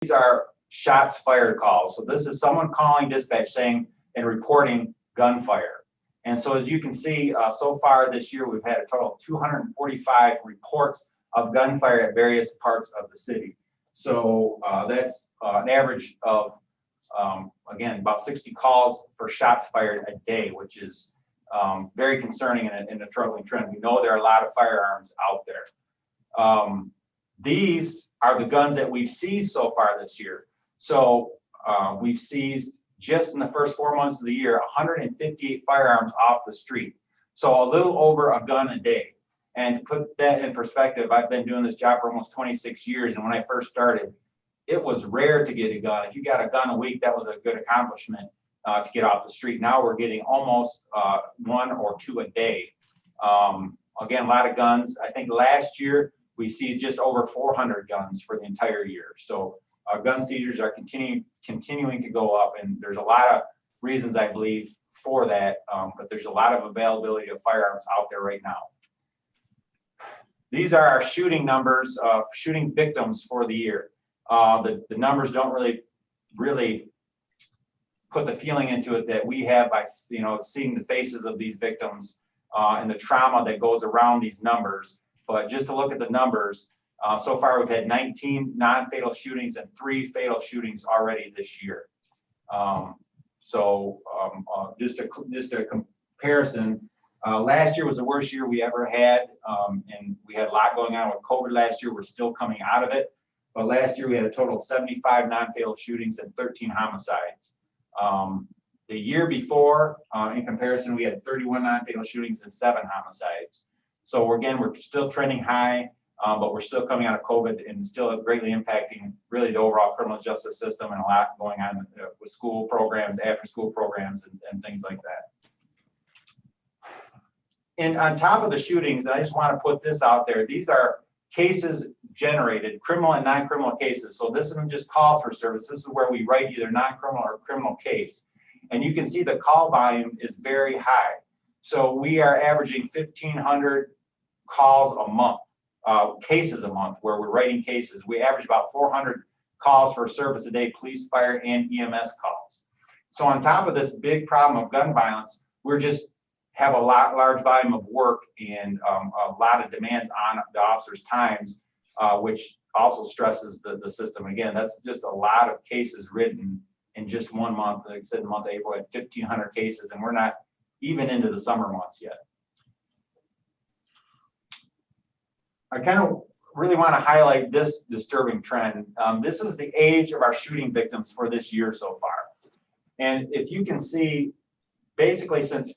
these are shots fired calls. So this is someone calling dispatch saying and reporting gunfire. And so as you can see, so far this year, we've had a total of 245 reports of gunfire at various parts of the city. So that's an average of, again, about 60 calls for shots fired a day, which is very concerning and a troubling trend. We know there are a lot of firearms out there. These are the guns that we've seized so far this year. So we've seized, just in the first 4 months of the year, 158 firearms off the street. So a little over a gun a day. And to put that in perspective, I've been doing this job for almost 26 years. And when I first started, it was rare to get a gun. If you got a gun a week, that was a good accomplishment to get off the street. Now we're getting almost 1 or 2 a day. Again, a lot of guns. I think last year we seized just over 400 guns for the entire year. So gun seizures are continuing to go up, and there's a lot of reasons, I believe, for that, but there's a lot of availability of firearms out there right now. These are our shooting numbers, shooting victims for the year. The numbers don't really put the feeling into it that we have by seeing the faces of these victims and the trauma that goes around these numbers. But just to look at the numbers, so far we've had 19 non-fatal shootings and 3 fatal shootings already this year. Just a comparison, last year was the worst year we ever had, and we had a lot going on with COVID last year. We're still coming out of it, but last year we had a total of 75 non-fatal shootings and 13 homicides. The year before, in comparison, we had 31 non-fatal shootings and 7 homicides. So again, we're still trending high, but we're still coming out of COVID and still greatly impacting really the overall criminal justice system, and a lot going on with school programs, after school programs, and things like that. And on top of the shootings, I just want to put this out there. These are cases generated, criminal and non-criminal cases. So this isn't just calls for service. This is where we write either non-criminal or criminal case. And you can see the call volume is very high. So we are averaging 1,500 calls a month, cases a month, where we're writing cases. We average about 400 calls for service a day, police, fire, and EMS calls. So on top of this big problem of gun violence, we're just have a large volume of work and a lot of demands on the officers' times, which also stresses the system. Again, that's just a lot of cases written in just 1 month. Like I said, the month of April, I had 1,500 cases, and we're not even into the summer months yet. I kind of really want to highlight this disturbing trend. This is the age of our shooting victims for this year so far. And if you can see, basically since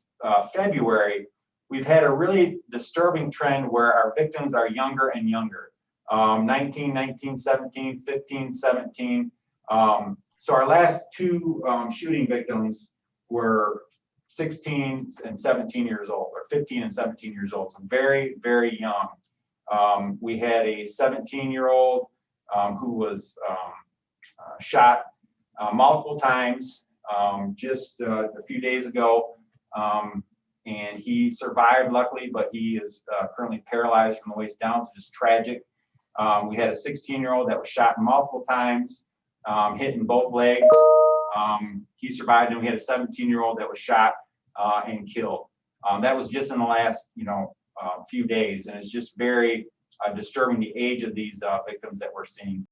February, we've had a really disturbing trend where our victims are younger and younger. 19, 19, 17, 15, 17. So our last 2 shooting victims were 16 and 17 years old, or 15 and 17 years old, so very, very young. We had a 17-year-old who was shot multiple times just a few days ago, and he survived, luckily, but he is currently paralyzed from the waist down, so just tragic. We had a 16-year-old that was shot multiple times, hit in both legs. He survived, and we had a 17-year-old that was shot and killed. That was just in the last, few days, and it's just very disturbing, the age of these victims that we're seeing.